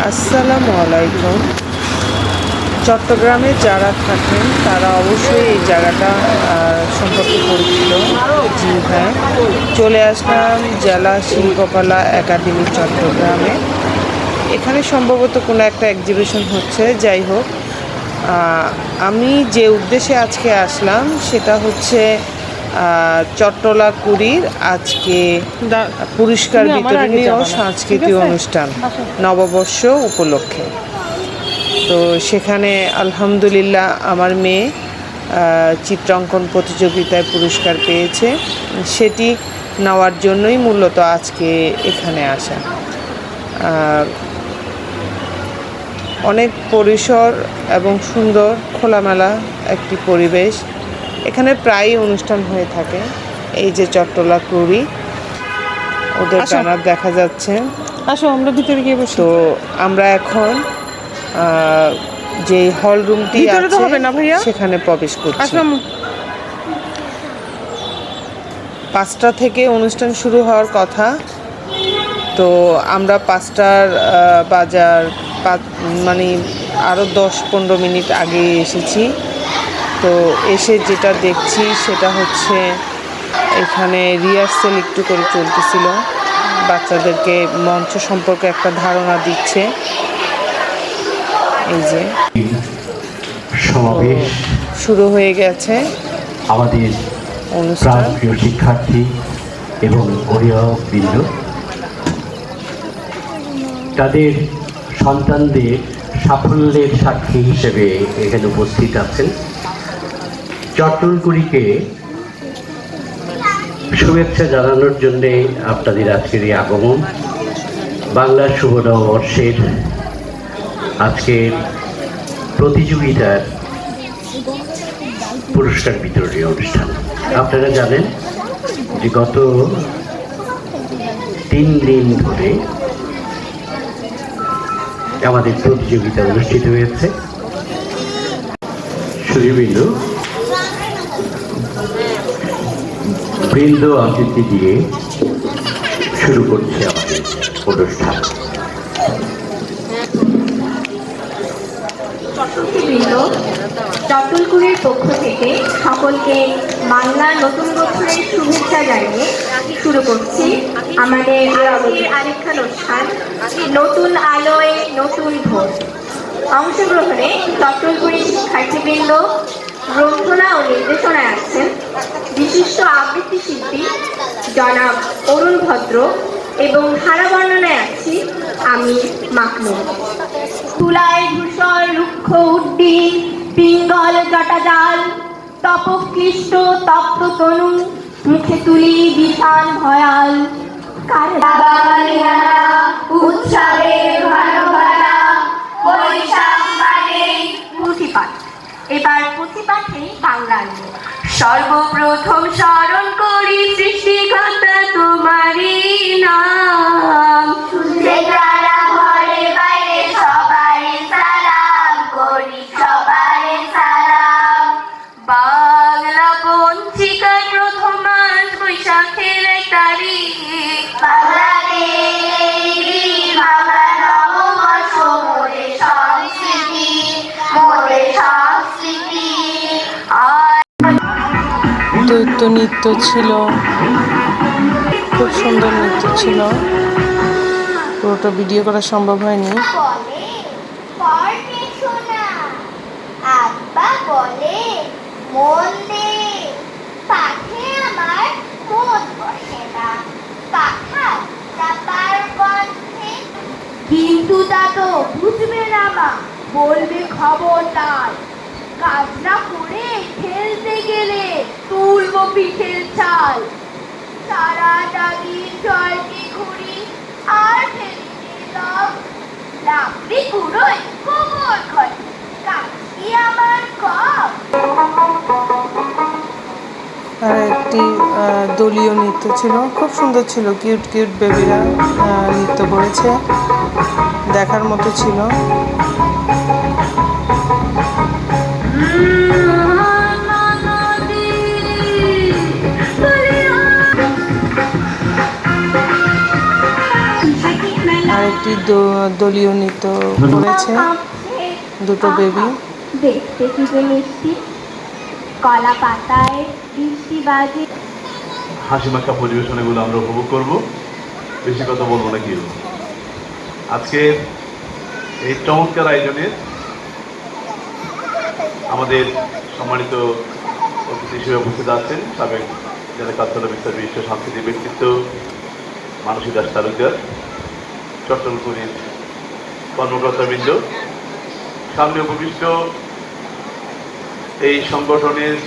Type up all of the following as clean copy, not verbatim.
আসসালামু আলাইকুম। চট্টগ্রামে যারা থাকেন তারা অবশ্যই এই জায়গাটা সম্পর্কে পরিচিত। জি হ্যাঁ, চলে আসলাম জেলা শিল্পকলা একাডেমি চট্টগ্রামে। এখানে সম্ভবত কোনো একটা এক্সিবিশন হচ্ছে। যাই হোক, আমি যে উদ্দেশ্যে আজকে আসলাম সেটা হচ্ছে চট্টলা কুড়ির আজকে পুরস্কার বিতরণী ও সাংস্কৃতিক অনুষ্ঠান নববর্ষ উপলক্ষে। তো সেখানে আলহামদুলিল্লাহ আমার মেয়ে চিত্রাঙ্কন প্রতিযোগিতায় পুরস্কার পেয়েছে। সেটি নেওয়ার জন্যই মূলত আজকে এখানে আসা। অনেক পরিসর এবং সুন্দর খোলামেলা একটি পরিবেশ। এখানে প্রায়ই অনুষ্ঠান হয়ে থাকে। এই যে চট্টলা কুড়ি, ওদের ব্যানার দেখা যাচ্ছে। আসো আমরা ভিতরে গিয়ে বসি। তো আমরা এখন যে হল রুমটি আছে সেখানে প্রবেশ করছি। 5টা থেকে অনুষ্ঠান শুরু হওয়ার কথা। তো আমরা 5টার মানে আরও 10-15 মিনিট আগে এসেছি। তো এসে যেটা দেখছি সেটা হচ্ছে এখানে রিহার্সেল একটু করে চলতেছিল, বাচ্চাদেরকে মঞ্চ সম্পর্কে একটা ধারণা দিচ্ছে। এই যে সমাবেশ শুরু হয়ে গেছে আমাদের অনুষ্ঠান। প্রিয় শিক্ষার্থী এবং অভিভাবকবৃন্দ তাদের সন্তানদের সাফল্যের সাক্ষী হিসেবে এখানে উপস্থিত আছেন। চট্টলকুড়িকে শুভেচ্ছা জানানোর জন্যে আপনাদের আজকের এই আগমন। বাংলার শুভ নববর্ষের আজকের প্রতিযোগিতার পুরস্কার বিতরণী অনুষ্ঠান। আপনারা জানেন যে গত 3 দিন ধরে আমাদের প্রতিযোগিতা অনুষ্ঠিত হয়েছে। সুধীবৃন্দ আবৃত্তি দিয়ে শুরু করছে আমাদের অনুষ্ঠান। চট্টলকুড়ির পক্ষ থেকে সকলকে বাংলার নতুন বছরের শুভেচ্ছা জানিয়ে শুরু করছি আমাদের আরেকখান অনুষ্ঠান নতুন আলোয় নতুন ভোর। অংশগ্রহণে চট্টলকুড়ির শিক্ষার্থীবৃন্দ, গ্রন্থনা ও নির্দেশনায় আছেন বিশিষ্ট আবৃত্তি শিল্পী জনাব অরুণ ভদ্র এবং ধারা বর্ণনায় আছি আমি মাকনুম। তুলায় ধূসর রুক্ষ উড্ডিন পিঙ্গল জটাজাল তপক্লিষ্ট তপ্ত তনু মুখে তুলি বিশাল ভয়াল উৎসবে পুঁথিপাঠ। এবার পুঁথিপাঠে বাংলার সর্বপ্রথম স্মরণ করি সৃষ্টিকর্তা তোমারই নাম। বাংলা পঞ্জিকার প্রথম মাস বৈশাখের 1 তারিখ দ্বৈত নৃত্য ছিল, খুব সুন্দর নৃত্য ছিল। পুরোটা ভিডিও করা সম্ভব হয়নি। কিন্তু তা তো বুঝবে না মা, বলবে খবরদার, কাজ না করে খেলতে গেলে তুলবো পিঠের চাল। সারাটা দিন জয়কে ঘুরি আর ফেলিতে লাকড়ি কুড়োই গোবর ঘরে, কাজটি আমার কম। আর একটি দলীয় নৃত্য ছিল, খুব সুন্দর ছিল। কিউট কিউট বেবিরা নৃত্য করেছে, দেখার মতো ছিল। একটি দলীয় নৃত্য করেছে দুটো বেবি। দেখতে কি যে মিষ্টি, কলা পাতায় বৃষ্টি বাজে। হাসি মাখা পরিবেশন এগুলো আমরা উপভোগ করব, বেশি কথা বলবো না। কি আজকে এই চমৎকার আয়োজনের আমাদের সম্মানিত অতিথি হিসেবে উপস্থিত আছেন সাবেক জেলা কার্যালয় বিস্তার বিশিষ্ট সাংস্কৃতিক ব্যক্তিত্ব মানসী দাস তালুকদার, চট্টগ্রামের কর্মকর্তাবৃন্দ, সামনে উপবিষ্ট এই সংগঠনের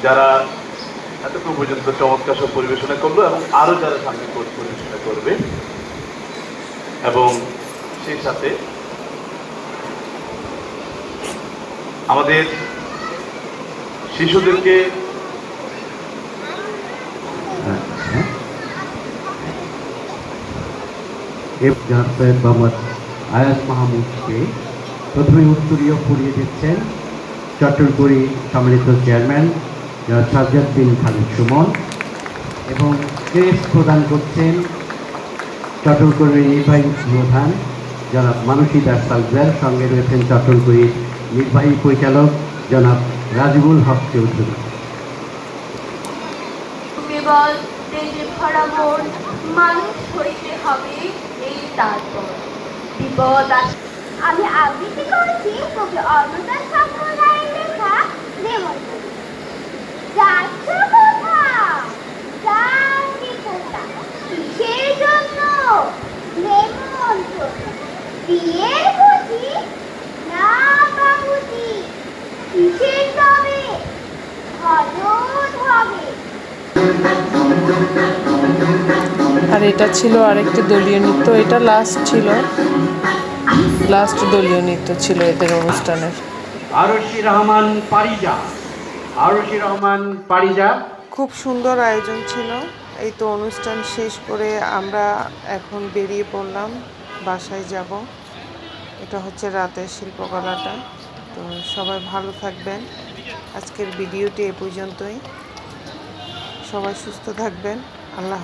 যারা এতক্ষণ পর্যন্ত চমৎকার সব পরিবেশনা করলো এবং আরো যারা সামনে পরিবেশনা করবে, এবং সেই সাথে আমাদের শিশুদেরকে সৈয়দ মোহাম্মদ আয়াজ মাহমুদকে প্রথমে উত্তরীয় পড়িয়ে দিচ্ছেন চট্টগ্রাম সম্মিলিত চেয়ারম্যান সাজ্জাদ বিন খালিদ সুমন, এবং ক্রেস্ট প্রদান করছেন চট্টগ্রামের নির্বাহী প্রধান জনাব মানসী দাস তালুকদার। সঙ্গে রয়েছেন চট্টগ্রামের নির্বাহী পরিচালক জনাব রাজিবুল হক চৌধুরী। কেবল তেজে ভরা মন মানুষ হইতে হবে এই তারপর বিপদ আসে। আমি আবৃত্তি করছি কবি অমৃতা সম্প্রদায়ের লেখা নেমন্ত। যাচ্ছ কোথা জানি কোথা, কিসের জন্য নেমন্ত, বিয়ের বুঝি না বাবুজি, কিসের তবে হলুদ হবে। আর এটা ছিল আরেকটি দলীয় নৃত্য, এটা লাস্ট দলীয় নৃত্য ছিল এদের অনুষ্ঠানের। আরশি রহমান পারিজা। খুব সুন্দর আয়োজন ছিল। এই তো অনুষ্ঠান শেষ করে আমরা এখন বেরিয়ে পড়লাম, বাসায় যাব। এটা হচ্ছে রাতের শিল্পকলাটা। তো সবাই ভালো থাকবেন। আজকের ভিডিওটি এ পর্যন্তই। সবাই সুস্থ থাকবেন। আল্লাহ।